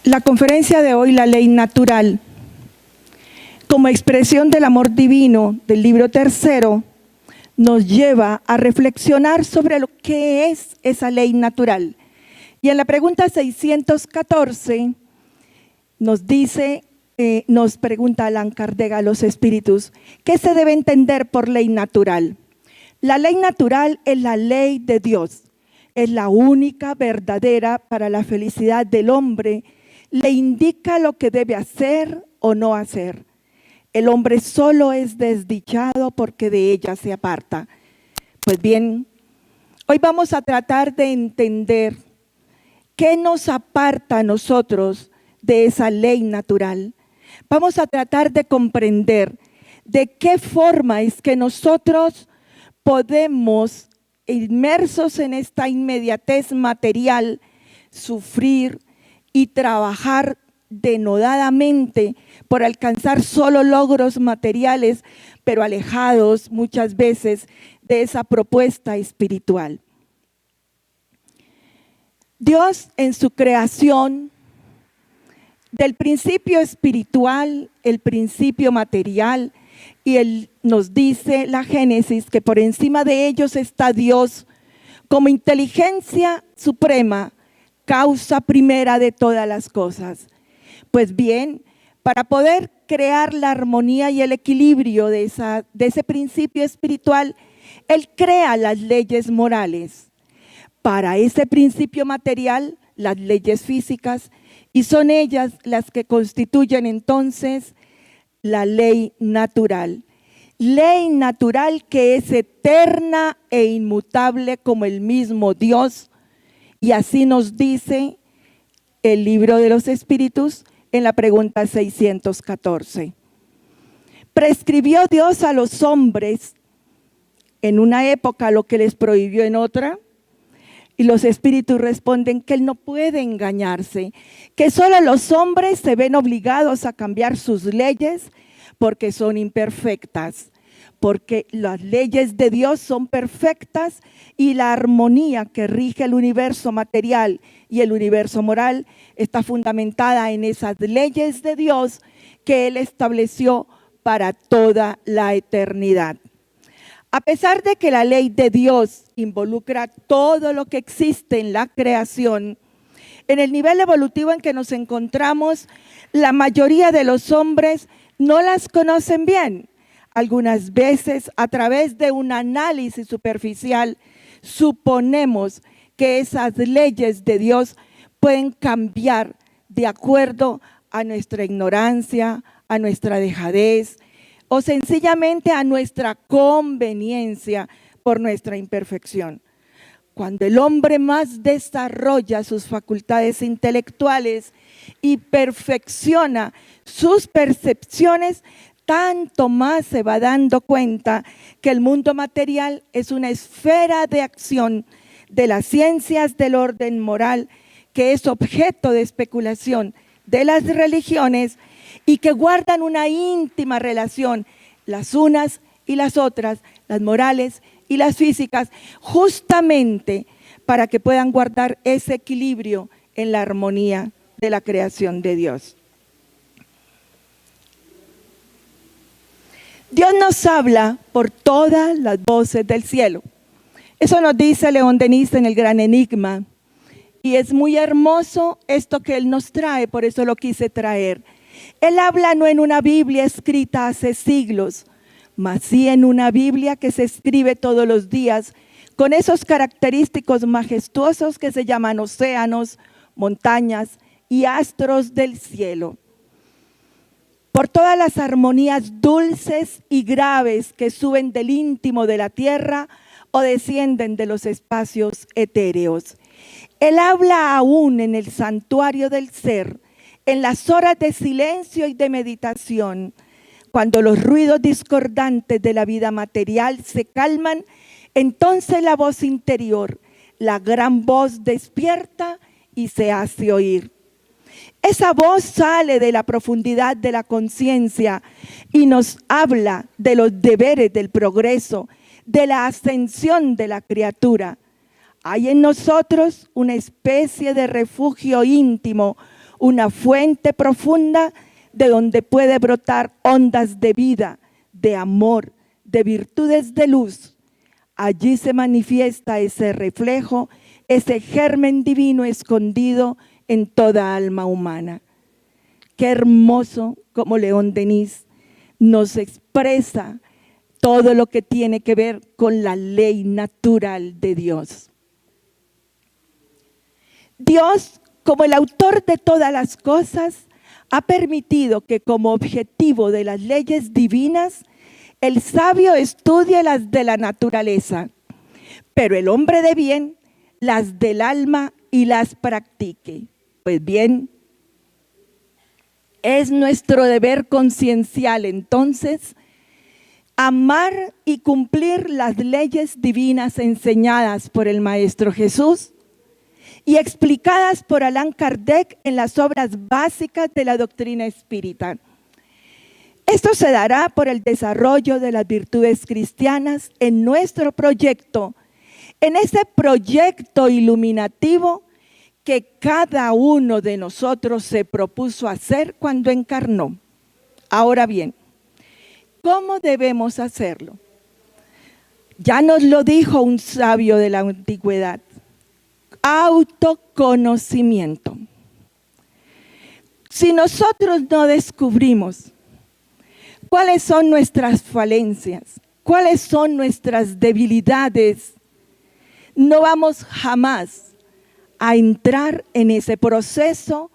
La conferencia de hoy, La Ley Natural, como expresión del amor divino del libro tercero, nos lleva a reflexionar sobre lo que es esa ley natural. Y en la pregunta 614 nos dice, nos pregunta Allan Kardec a los espíritus, ¿qué se debe entender por ley natural? La ley natural es la ley de Dios, es la única verdadera para la felicidad del hombre, le indica lo que debe hacer o no hacer. El hombre solo es desdichado porque de ella se aparta. Pues bien, hoy vamos a tratar de entender qué nos aparta a nosotros de esa ley natural. Vamos a tratar de comprender de qué forma es que nosotros podemos, inmersos en esta inmediatez material, sufrir y trabajar denodadamente por alcanzar solo logros materiales, pero alejados muchas veces de esa propuesta espiritual. Dios en su creación, del principio espiritual, el principio material, y Él nos dice la Génesis que por encima de ellos está Dios como inteligencia suprema, causa primera de todas las cosas. Pues bien, para poder crear la armonía y el equilibrio de ese principio espiritual, Él crea las leyes morales. Para ese principio material, las leyes físicas, y son ellas las que constituyen entonces la ley natural. Ley natural que es eterna e inmutable como el mismo Dios. Y así nos dice el libro de los espíritus en la pregunta 614. Prescribió Dios a los hombres en una época lo que les prohibió en otra. Y los espíritus responden que Él no puede engañarse, que solo los hombres se ven obligados a cambiar sus leyes porque son imperfectas, porque las leyes de Dios son perfectas y la armonía que rige el universo material y el universo moral está fundamentada en esas leyes de Dios que Él estableció para toda la eternidad. A pesar de que la ley de Dios involucra todo lo que existe en la creación, en el nivel evolutivo en que nos encontramos, la mayoría de los hombres no las conocen bien. Algunas veces, a través de un análisis superficial, suponemos que esas leyes de Dios pueden cambiar de acuerdo a nuestra ignorancia, a nuestra dejadez, o sencillamente a nuestra conveniencia por nuestra imperfección. Cuando el hombre más desarrolla sus facultades intelectuales y perfecciona sus percepciones, tanto más se va dando cuenta que el mundo material es una esfera de acción de las ciencias del orden moral, que es objeto de especulación de las religiones y que guardan una íntima relación, las unas y las otras, las morales y las físicas, justamente para que puedan guardar ese equilibrio en la armonía de la creación de Dios. Dios nos habla por todas las voces del cielo. Eso nos dice León Denis en el Gran Enigma. Y es muy hermoso esto que Él nos trae, por eso lo quise traer. Él habla no en una Biblia escrita hace siglos, mas sí en una Biblia que se escribe todos los días, con esos característicos majestuosos que se llaman océanos, montañas y astros del cielo. Por todas las armonías dulces y graves que suben del íntimo de la tierra o descienden de los espacios etéreos. Él habla aún en el santuario del ser, en las horas de silencio y de meditación, cuando los ruidos discordantes de la vida material se calman, entonces la voz interior, la gran voz despierta y se hace oír. Esa voz sale de la profundidad de la conciencia y nos habla de los deberes del progreso, de la ascensión de la criatura. Hay en nosotros una especie de refugio íntimo, una fuente profunda de donde puede brotar ondas de vida, de amor, de virtudes de luz. Allí se manifiesta ese reflejo, ese germen divino escondido en toda alma humana. Qué hermoso como León Denis nos expresa todo lo que tiene que ver con la ley natural de Dios. Dios, como el autor de todas las cosas, ha permitido que como objetivo de las leyes divinas, el sabio estudie las de la naturaleza, pero el hombre de bien las del alma y las practique. Pues bien, es nuestro deber conciencial entonces amar y cumplir las leyes divinas enseñadas por el Maestro Jesús y explicadas por Allan Kardec en las obras básicas de la doctrina espírita. Esto se dará por el desarrollo de las virtudes cristianas en nuestro proyecto, en ese proyecto iluminativo que cada uno de nosotros se propuso hacer cuando encarnó. Ahora bien, ¿cómo debemos hacerlo? Ya nos lo dijo un sabio de la antigüedad: autoconocimiento. Si nosotros no descubrimos cuáles son nuestras falencias, cuáles son nuestras debilidades, no vamos jamás a entrar en ese proceso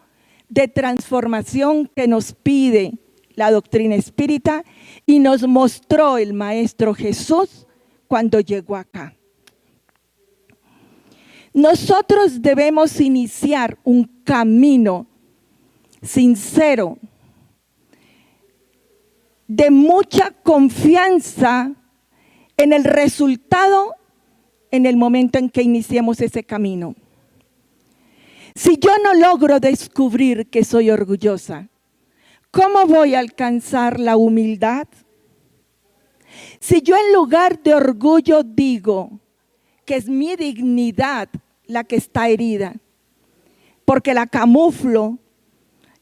de transformación que nos pide la doctrina espírita y nos mostró el Maestro Jesús cuando llegó acá. Nosotros debemos iniciar un camino sincero, de mucha confianza en el resultado en el momento en que iniciemos ese camino. Si yo no logro descubrir que soy orgullosa, ¿cómo voy a alcanzar la humildad? Si yo en lugar de orgullo digo que es mi dignidad la que está herida, porque la camuflo,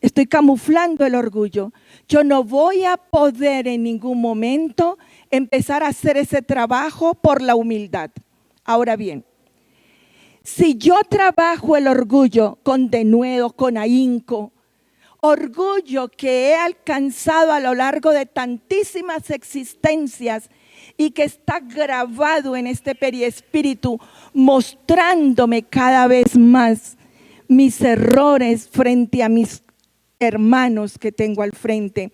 estoy camuflando el orgullo, yo no voy a poder en ningún momento empezar a hacer ese trabajo por la humildad. Ahora bien, si yo trabajo el orgullo con denuedo, con ahínco, orgullo que he alcanzado a lo largo de tantísimas existencias y que está grabado en este periespíritu, mostrándome cada vez más mis errores frente a mis hermanos que tengo al frente,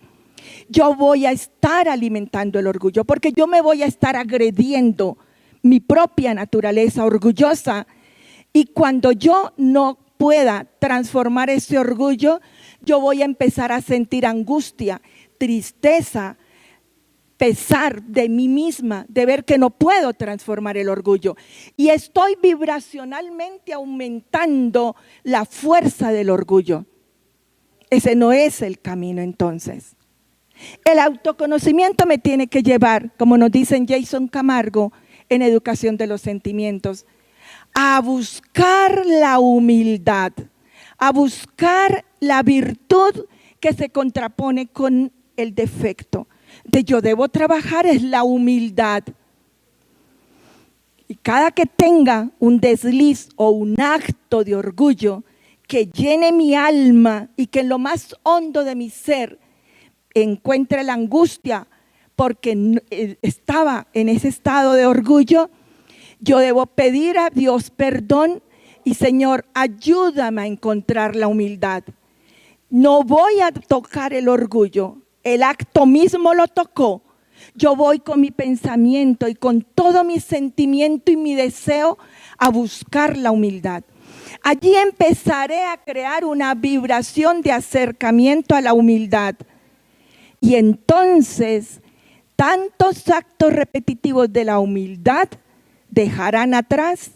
yo voy a estar alimentando el orgullo, porque yo me voy a estar agrediendo mi propia naturaleza orgullosa, y cuando yo no pueda transformar ese orgullo, yo voy a empezar a sentir angustia, tristeza, pesar de mí misma, de ver que no puedo transformar el orgullo. Y estoy vibracionalmente aumentando la fuerza del orgullo. Ese no es el camino entonces. El autoconocimiento me tiene que llevar, como nos dice Jason Camargo en Educación de los Sentimientos, a buscar la humildad, a buscar la virtud que se contrapone con el defecto. Yo debo trabajar es la humildad. Y cada que tenga un desliz o un acto de orgullo que llene mi alma y que en lo más hondo de mi ser encuentre la angustia porque estaba en ese estado de orgullo, yo debo pedir a Dios perdón y Señor, ayúdame a encontrar la humildad. No voy a tocar el orgullo, el acto mismo lo tocó. Yo voy con mi pensamiento y con todo mi sentimiento y mi deseo a buscar la humildad. Allí empezaré a crear una vibración de acercamiento a la humildad. Y entonces, tantos actos repetitivos de la humildad dejarán atrás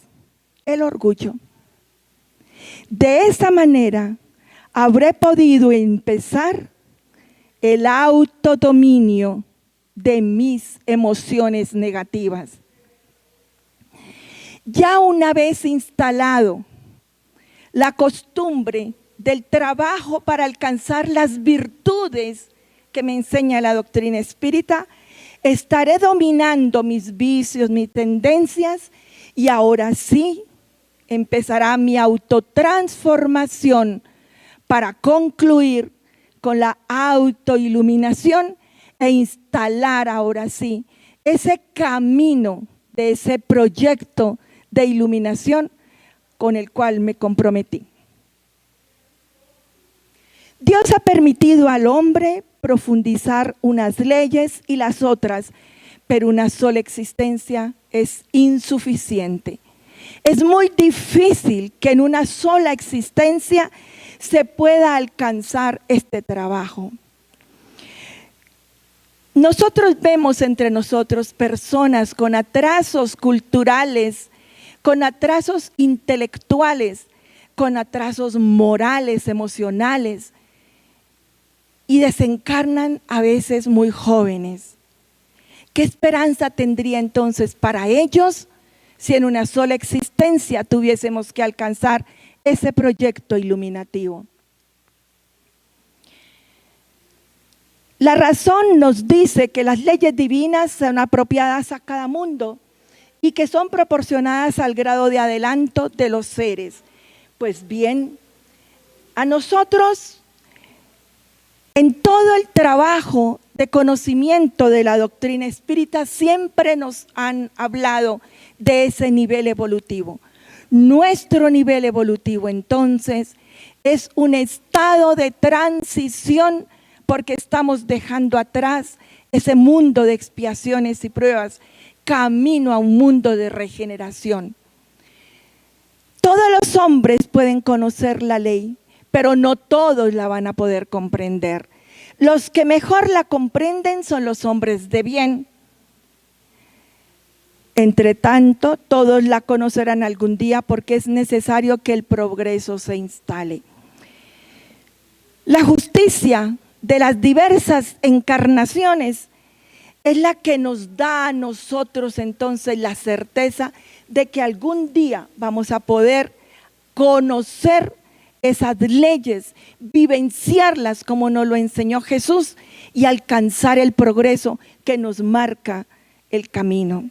el orgullo. De esa manera, habré podido empezar el autodominio de mis emociones negativas. Ya una vez instalado la costumbre del trabajo para alcanzar las virtudes que me enseña la doctrina espírita, estaré dominando mis vicios, mis tendencias, y ahora sí empezará mi autotransformación para concluir con la autoiluminación e instalar ahora sí ese camino de ese proyecto de iluminación con el cual me comprometí. Dios ha permitido al hombre profundizar unas leyes y las otras, pero una sola existencia es insuficiente. Es muy difícil que en una sola existencia se pueda alcanzar este trabajo. Nosotros vemos entre nosotros personas con atrasos culturales, con atrasos intelectuales, con atrasos morales, emocionales, y desencarnan a veces muy jóvenes. ¿Qué esperanza tendría entonces para ellos si en una sola existencia tuviésemos que alcanzar ese proyecto iluminativo? La razón nos dice que las leyes divinas son apropiadas a cada mundo y que son proporcionadas al grado de adelanto de los seres. Pues bien, a nosotros, en todo el trabajo de conocimiento de la doctrina espírita, siempre nos han hablado de ese nivel evolutivo. Nuestro nivel evolutivo, entonces, es un estado de transición porque estamos dejando atrás ese mundo de expiaciones y pruebas, camino a un mundo de regeneración. Todos los hombres pueden conocer la ley, pero no todos la van a poder comprender. Los que mejor la comprenden son los hombres de bien. Entre tanto, todos la conocerán algún día porque es necesario que el progreso se instale. La justicia de las diversas encarnaciones es la que nos da a nosotros entonces la certeza de que algún día vamos a poder conocer esas leyes, vivenciarlas como nos lo enseñó Jesús y alcanzar el progreso que nos marca el camino.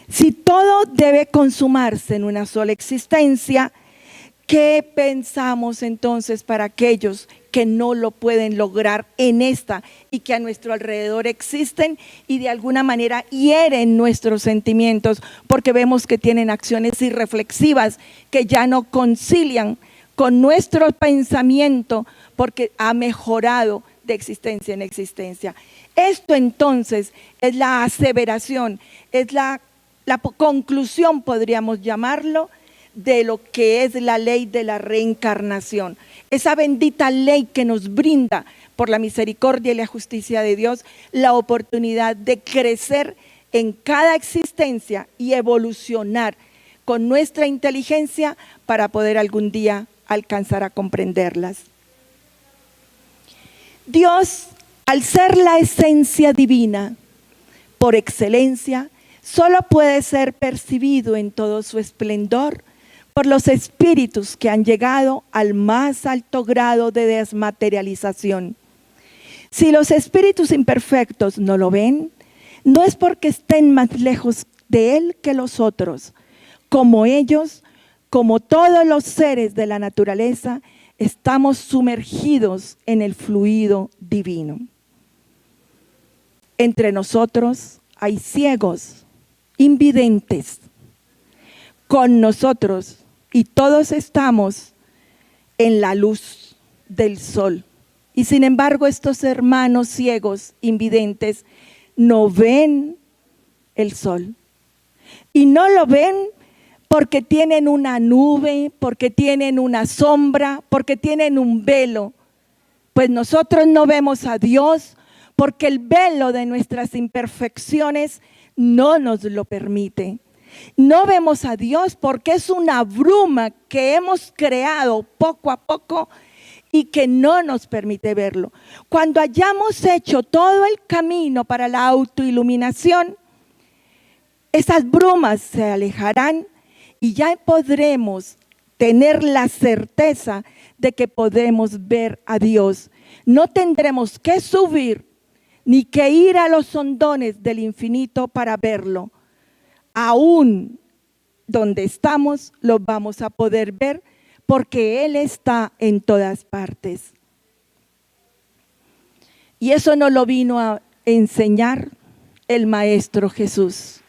Si todo debe consumarse en una sola existencia, ¿qué pensamos entonces para aquellos que no lo pueden lograr en esta y que a nuestro alrededor existen y de alguna manera hieren nuestros sentimientos porque vemos que tienen acciones irreflexivas que ya no concilian con nuestro pensamiento porque ha mejorado de existencia en existencia? Esto entonces es la aseveración, es la conclusión, podríamos llamarlo, de lo que es la ley de la reencarnación. Esa bendita ley que nos brinda, por la misericordia y la justicia de Dios, la oportunidad de crecer en cada existencia y evolucionar con nuestra inteligencia para poder algún día alcanzar a comprenderlas. Dios, al ser la esencia divina por excelencia, solo puede ser percibido en todo su esplendor por los espíritus que han llegado al más alto grado de desmaterialización. Si los espíritus imperfectos no lo ven, no es porque estén más lejos de él que los otros. Como ellos, como todos los seres de la naturaleza, estamos sumergidos en el fluido divino. Entre nosotros hay ciegos, invidentes, con nosotros, y todos estamos en la luz del sol. Y sin embargo, estos hermanos ciegos, invidentes, no ven el sol. Y no lo ven porque tienen una nube, porque tienen una sombra, porque tienen un velo. Pues nosotros no vemos a Dios porque el velo de nuestras imperfecciones no nos lo permite. No vemos a Dios porque es una bruma que hemos creado poco a poco y que no nos permite verlo. Cuando hayamos hecho todo el camino para la autoiluminación, esas brumas se alejarán y ya podremos tener la certeza de que podemos ver a Dios. No tendremos que subir ni que ir a los hondones del infinito para verlo. Aún donde estamos, lo vamos a poder ver porque Él está en todas partes. Y eso nos lo vino a enseñar el Maestro Jesús.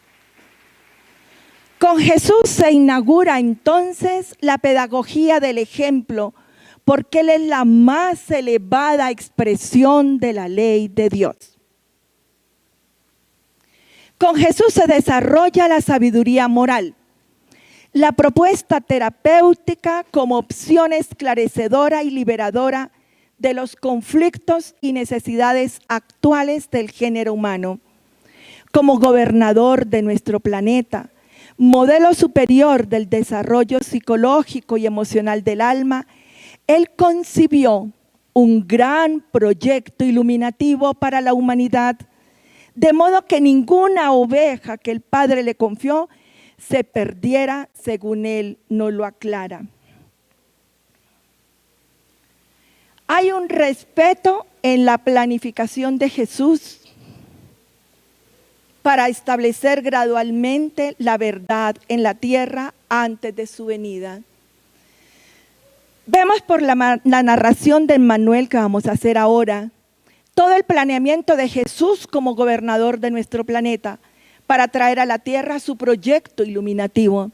Con Jesús se inaugura entonces la pedagogía del ejemplo, porque Él es la más elevada expresión de la ley de Dios. Con Jesús se desarrolla la sabiduría moral, la propuesta terapéutica como opción esclarecedora y liberadora de los conflictos y necesidades actuales del género humano. Como gobernador de nuestro planeta, modelo superior del desarrollo psicológico y emocional del alma, Él concibió un gran proyecto iluminativo para la humanidad, de modo que ninguna oveja que el Padre le confió se perdiera, según Él nos lo aclara. Hay un respeto en la planificación de Jesús para establecer gradualmente la verdad en la tierra antes de su venida. Vemos por la narración de Emmanuel que vamos a hacer ahora, todo el planeamiento de Jesús como gobernador de nuestro planeta para traer a la tierra su proyecto iluminativo,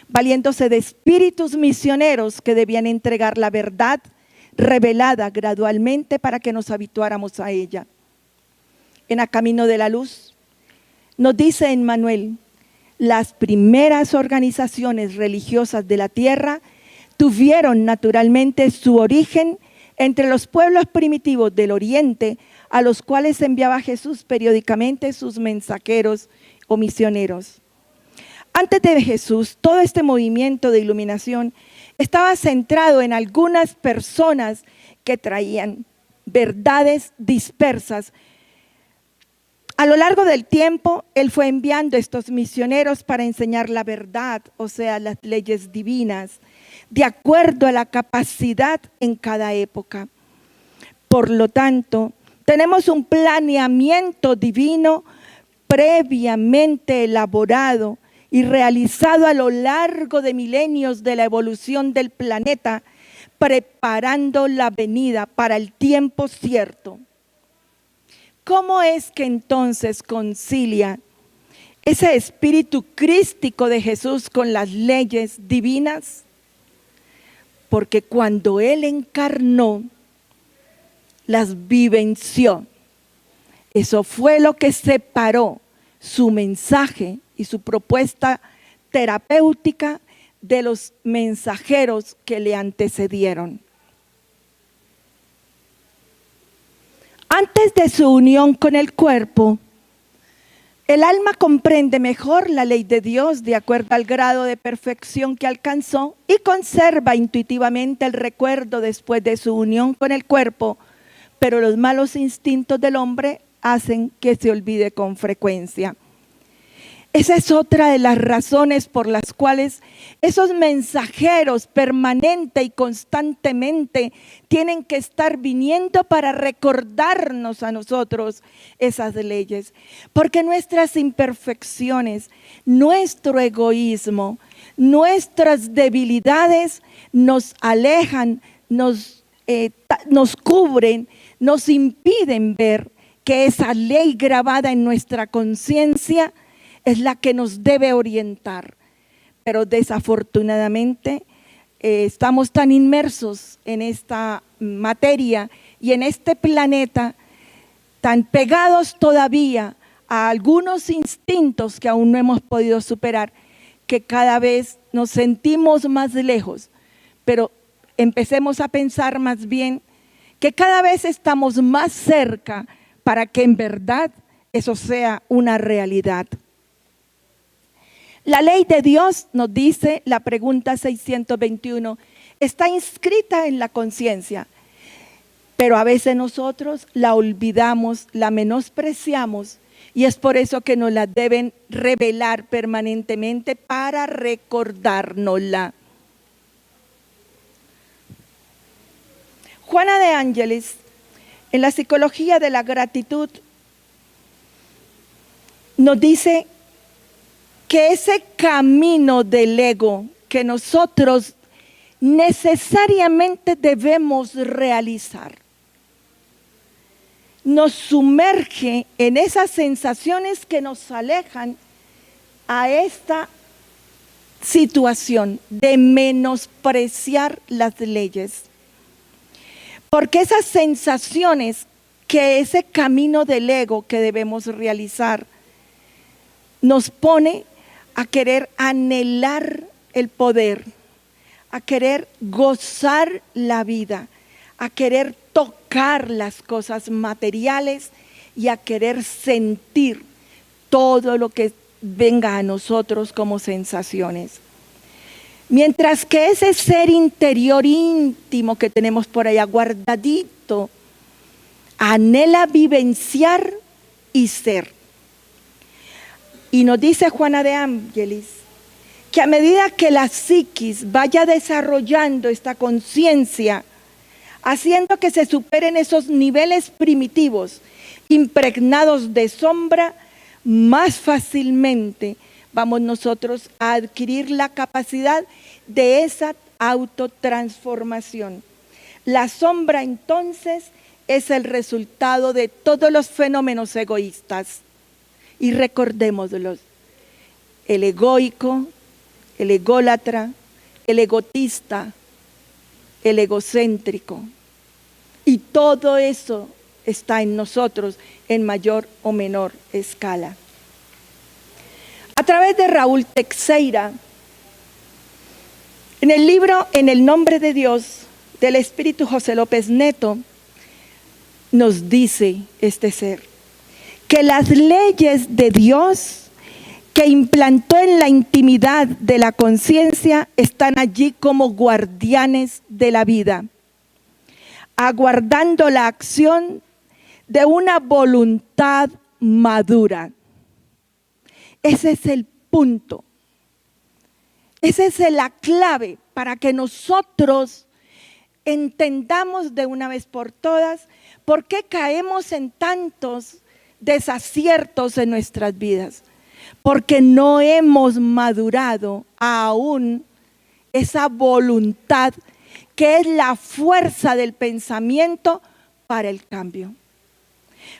valiéndose de espíritus misioneros que debían entregar la verdad revelada gradualmente para que nos habituáramos a ella. En A Camino de la Luz, nos dice Emmanuel, las primeras organizaciones religiosas de la tierra tuvieron naturalmente su origen entre los pueblos primitivos del Oriente, a los cuales enviaba Jesús periódicamente sus mensajeros o misioneros. Antes de Jesús, todo este movimiento de iluminación estaba centrado en algunas personas que traían verdades dispersas. A lo largo del tiempo, Él fue enviando estos misioneros para enseñar la verdad, o sea, las leyes divinas, de acuerdo a la capacidad en cada época. Por lo tanto, tenemos un planeamiento divino previamente elaborado y realizado a lo largo de milenios de la evolución del planeta, preparando la venida para el tiempo cierto. ¿Cómo es que entonces concilia ese espíritu crístico de Jesús con las leyes divinas? Porque cuando Él encarnó, las vivenció. Eso fue lo que separó su mensaje y su propuesta terapéutica de los mensajeros que le antecedieron. Antes de su unión con el cuerpo, el alma comprende mejor la ley de Dios de acuerdo al grado de perfección que alcanzó y conserva intuitivamente el recuerdo después de su unión con el cuerpo, pero los malos instintos del hombre hacen que se olvide con frecuencia. Esa es otra de las razones por las cuales esos mensajeros permanente y constantemente tienen que estar viniendo para recordarnos a nosotros esas leyes. Porque nuestras imperfecciones, nuestro egoísmo, nuestras debilidades nos alejan, nos cubren, nos impiden ver que esa ley grabada en nuestra conciencia es la que nos debe orientar, pero desafortunadamente estamos tan inmersos en esta materia y en este planeta, tan pegados todavía a algunos instintos que aún no hemos podido superar, que cada vez nos sentimos más lejos, pero empecemos a pensar más bien que cada vez estamos más cerca para que en verdad eso sea una realidad. La ley de Dios, nos dice la pregunta 621, está inscrita en la conciencia, pero a veces nosotros la olvidamos, la menospreciamos y es por eso que nos la deben revelar permanentemente para recordárnosla. Juana de Ángeles, en la psicología de la gratitud, nos dice que ese camino del ego que nosotros necesariamente debemos realizar nos sumerge en esas sensaciones que nos alejan a esta situación de menospreciar las leyes. Porque esas sensaciones, que ese camino del ego que debemos realizar, nos pone a querer anhelar el poder, a querer gozar la vida, a querer tocar las cosas materiales y a querer sentir todo lo que venga a nosotros como sensaciones. Mientras que ese ser interior íntimo que tenemos por allá guardadito, anhela vivenciar y ser. Y nos dice Juana de Ángeles que a medida que la psiquis vaya desarrollando esta conciencia, haciendo que se superen esos niveles primitivos, impregnados de sombra, más fácilmente vamos nosotros a adquirir la capacidad de esa autotransformación. La sombra entonces es el resultado de todos los fenómenos egoístas. Y recordémoslos: el egoico, el ególatra, el egotista, el egocéntrico. Y todo eso está en nosotros en mayor o menor escala. A través de Raúl Teixeira, en el libro En el nombre de Dios, del espíritu José López Neto, nos dice este ser que las leyes de Dios que implantó en la intimidad de la conciencia están allí como guardianes de la vida, aguardando la acción de una voluntad madura. Ese es el punto. Esa es la clave para que nosotros entendamos de una vez por todas por qué caemos en tantos desaciertos en nuestras vidas. Porque no hemos madurado aún esa voluntad que es la fuerza del pensamiento para el cambio.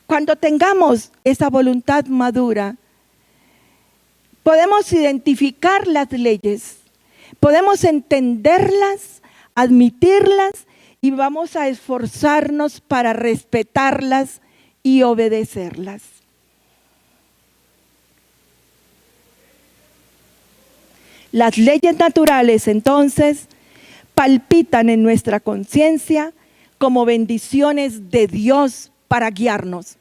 Cuando tengamos esa voluntad madura, podemos identificar las leyes, podemos entenderlas, admitirlas y vamos a esforzarnos para respetarlas y obedecerlas. Las leyes naturales, entonces, palpitan en nuestra conciencia como bendiciones de Dios para guiarnos.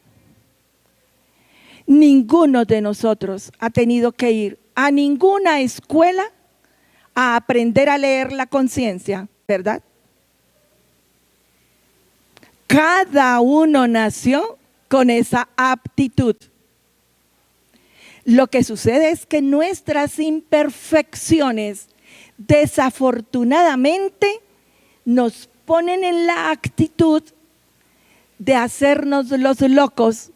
Ninguno de nosotros ha tenido que ir a ninguna escuela a aprender a leer la conciencia, ¿verdad? Cada uno nació con esa aptitud. Lo que sucede es que nuestras imperfecciones, desafortunadamente, nos ponen en la actitud de hacernos los locos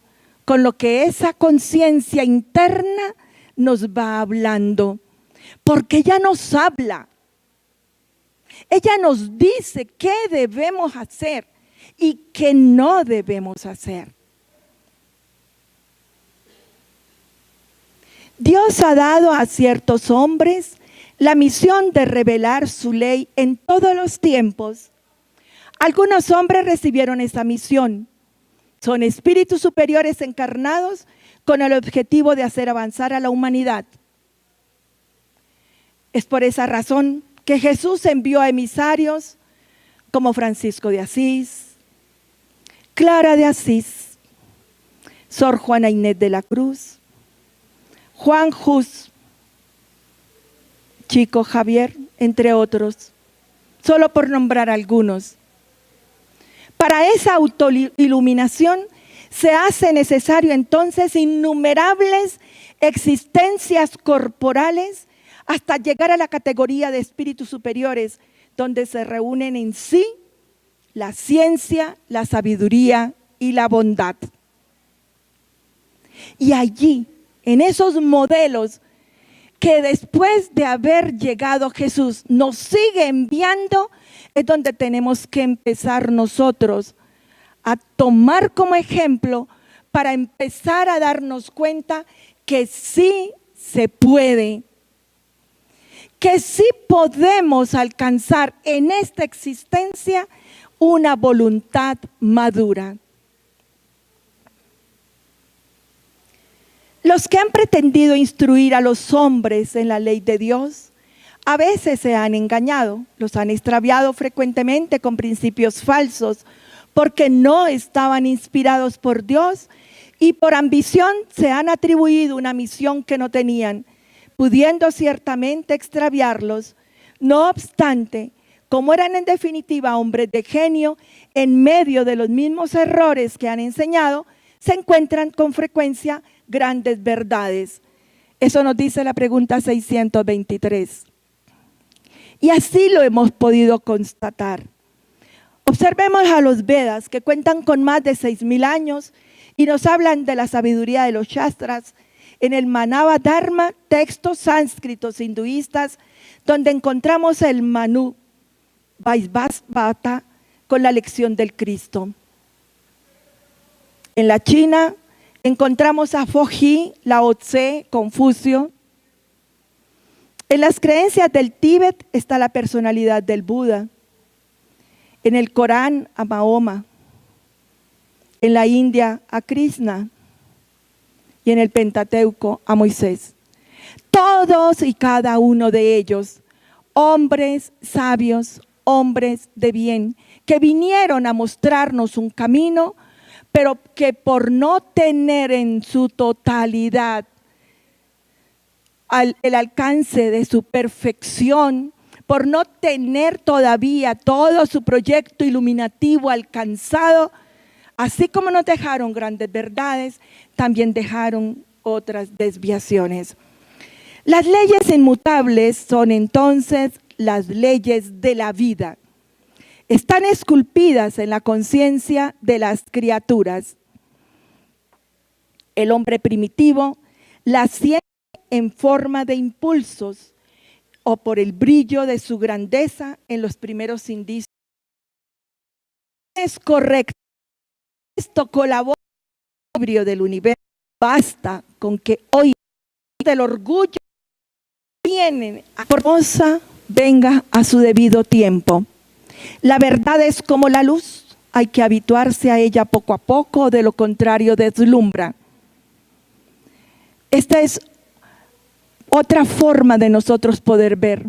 con lo que esa conciencia interna nos va hablando. Porque ella nos habla. Ella nos dice qué debemos hacer y qué no debemos hacer. Dios ha dado a ciertos hombres la misión de revelar su ley en todos los tiempos. Algunos hombres recibieron esa misión. Son espíritus superiores encarnados con el objetivo de hacer avanzar a la humanidad. Es por esa razón que Jesús envió a emisarios como Francisco de Asís, Clara de Asís, Sor Juana Inés de la Cruz, Juan Hus, Chico Javier, entre otros, solo por nombrar algunos. Para esa autoiluminación se hace necesario entonces innumerables existencias corporales hasta llegar a la categoría de espíritus superiores, donde se reúnen en sí la ciencia, la sabiduría y la bondad. Y allí, en esos modelos que después de haber llegado Jesús nos sigue enviando, es donde tenemos que empezar nosotros a tomar como ejemplo para empezar a darnos cuenta que sí se puede, que sí podemos alcanzar en esta existencia una voluntad madura. Los que han pretendido instruir a los hombres en la ley de Dios, a veces se han engañado, los han extraviado frecuentemente con principios falsos, porque no estaban inspirados por Dios y por ambición se han atribuido una misión que no tenían, pudiendo ciertamente extraviarlos. No obstante, como eran en definitiva hombres de genio, en medio de los mismos errores que han enseñado, se encuentran con frecuencia grandes verdades. Eso nos dice la pregunta 623. Y así lo hemos podido constatar. Observemos a los Vedas, que cuentan con más de 6.000 años y nos hablan de la sabiduría de los Shastras. En el Manava Dharma, textos sánscritos hinduistas, donde encontramos el Manu Vaisvata con la lección del Cristo. En la China encontramos a Foji, Lao Tse, Confucio. En las creencias del Tíbet está la personalidad del Buda. En el Corán a Mahoma. En la India a Krishna. Y en el Pentateuco a Moisés. Todos y cada uno de ellos, hombres sabios, hombres de bien, que vinieron a mostrarnos un camino, pero que por no tener en su totalidad el alcance de su perfección, por no tener todavía todo su proyecto iluminativo alcanzado, así como nos dejaron grandes verdades, también dejaron otras desviaciones. Las leyes inmutables son entonces las leyes de la vida. Están esculpidas en la conciencia de las criaturas. El hombre primitivo las siente en forma de impulsos o por el brillo de su grandeza en los primeros indicios. Es correcto. Esto colabora en el equilibrio del universo. Basta con que hoy el orgullo tiene a Formosa venga a su debido tiempo. La verdad es como la luz, hay que habituarse a ella poco a poco, de lo contrario deslumbra. Esta es otra forma de nosotros poder ver.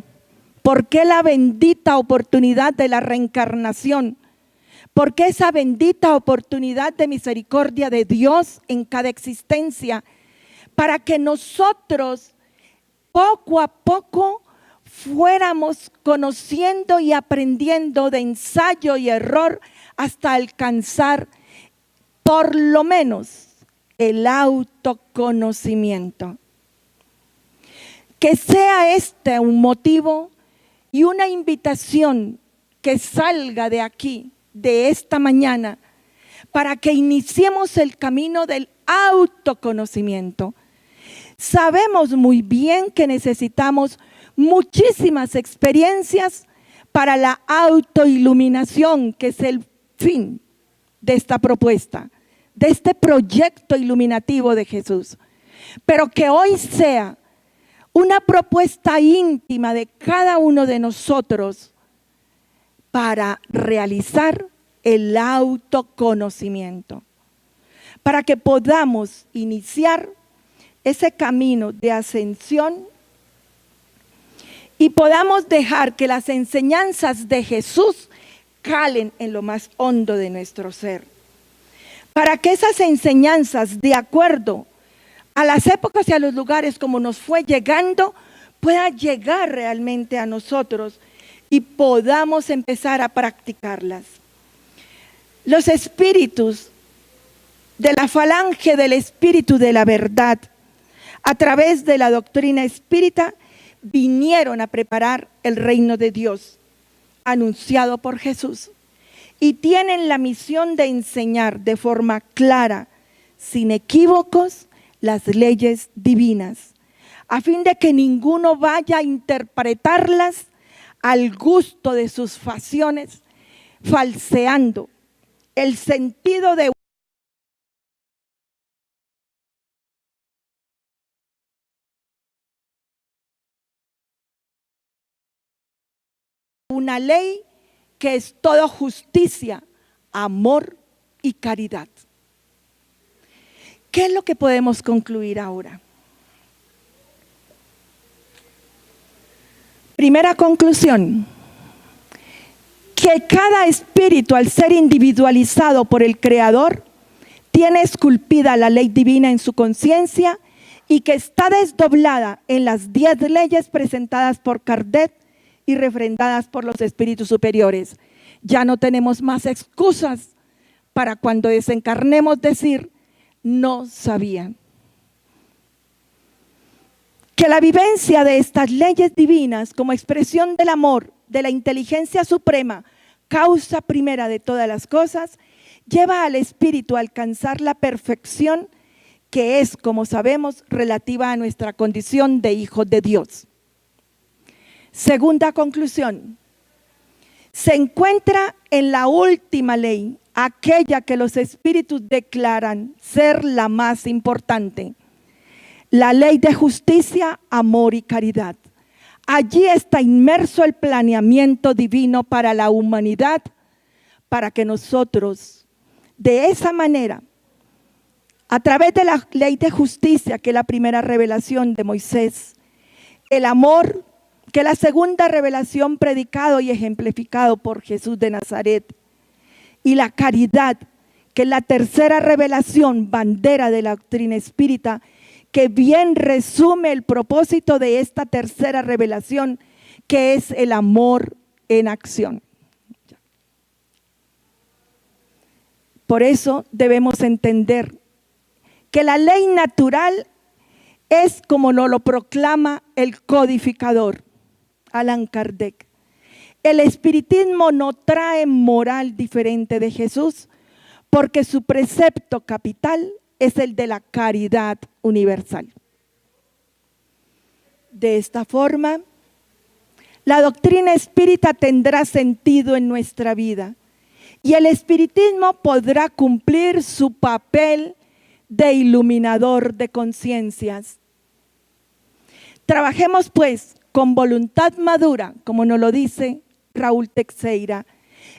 ¿Por qué la bendita oportunidad de la reencarnación? ¿Por qué esa bendita oportunidad de misericordia de Dios en cada existencia? Para que nosotros poco a poco fuéramos conociendo y aprendiendo de ensayo y error hasta alcanzar por lo menos el autoconocimiento. Que sea este un motivo y una invitación que salga de aquí, de esta mañana, para que iniciemos el camino del autoconocimiento. Sabemos muy bien que necesitamos muchísimas experiencias para la autoiluminación, que es el fin de esta propuesta, de este proyecto iluminativo de Jesús. Pero que hoy sea una propuesta íntima de cada uno de nosotros para realizar el autoconocimiento, para que podamos iniciar ese camino de ascensión y podamos dejar que las enseñanzas de Jesús calen en lo más hondo de nuestro ser. Para que esas enseñanzas, de acuerdo a las épocas y a los lugares como nos fue llegando, puedan llegar realmente a nosotros y podamos empezar a practicarlas. Los espíritus de la falange del espíritu de la verdad, a través de la doctrina espírita, vinieron a preparar el reino de Dios, anunciado por Jesús. y tienen la misión de enseñar de forma clara, sin equívocos, las leyes divinas, a fin de que ninguno vaya a interpretarlas al gusto de sus pasiones, falseando el sentido de una ley que es todo justicia, amor y caridad. ¿Qué es lo que podemos concluir ahora? Primera conclusión, que cada espíritu, al ser individualizado por el Creador, tiene esculpida la ley divina en su conciencia y que está desdoblada en las 10 leyes presentadas por Kardec y refrendadas por los espíritus superiores. Ya no tenemos más excusas para cuando desencarnemos decir, no sabían. Que la vivencia de estas leyes divinas como expresión del amor, de la inteligencia suprema, causa primera de todas las cosas, lleva al espíritu a alcanzar la perfección que es, como sabemos, relativa a nuestra condición de hijos de Dios. Segunda conclusión, se encuentra en la última ley, aquella que los espíritus declaran ser la más importante, la ley de justicia, amor y caridad. Allí está inmerso el planeamiento divino para la humanidad, para que nosotros, de esa manera, a través de la ley de justicia, que es la primera revelación de Moisés, el amor, que es la segunda revelación predicado y ejemplificado por Jesús de Nazaret, y la caridad, que es la tercera revelación, bandera de la doctrina espírita, que bien resume el propósito de esta tercera revelación, que es el amor en acción. Por eso debemos entender que la ley natural es como nos lo proclama el codificador, Allan Kardec. El espiritismo no trae moral diferente de Jesús, porque su precepto capital es el de la caridad universal. De esta forma, la doctrina espírita tendrá sentido en nuestra vida y el espiritismo podrá cumplir su papel de iluminador de conciencias. Trabajemos pues con voluntad madura, como nos lo dice Raúl Teixeira,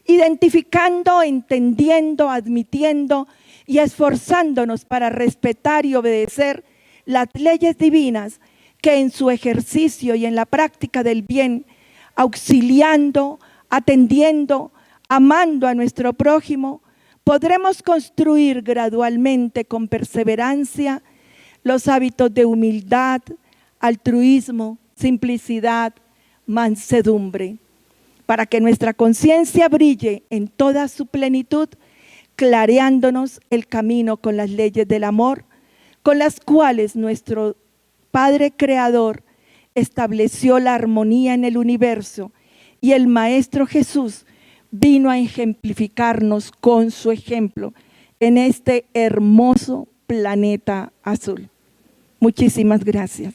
identificando, entendiendo, admitiendo y esforzándonos para respetar y obedecer las leyes divinas que en su ejercicio y en la práctica del bien, auxiliando, atendiendo, amando a nuestro prójimo, podremos construir gradualmente con perseverancia los hábitos de humildad, altruismo, simplicidad, mansedumbre, para que nuestra conciencia brille en toda su plenitud, clareándonos el camino con las leyes del amor, con las cuales nuestro Padre Creador estableció la armonía en el universo, y el Maestro Jesús vino a ejemplificarnos con su ejemplo en este hermoso planeta azul. Muchísimas gracias.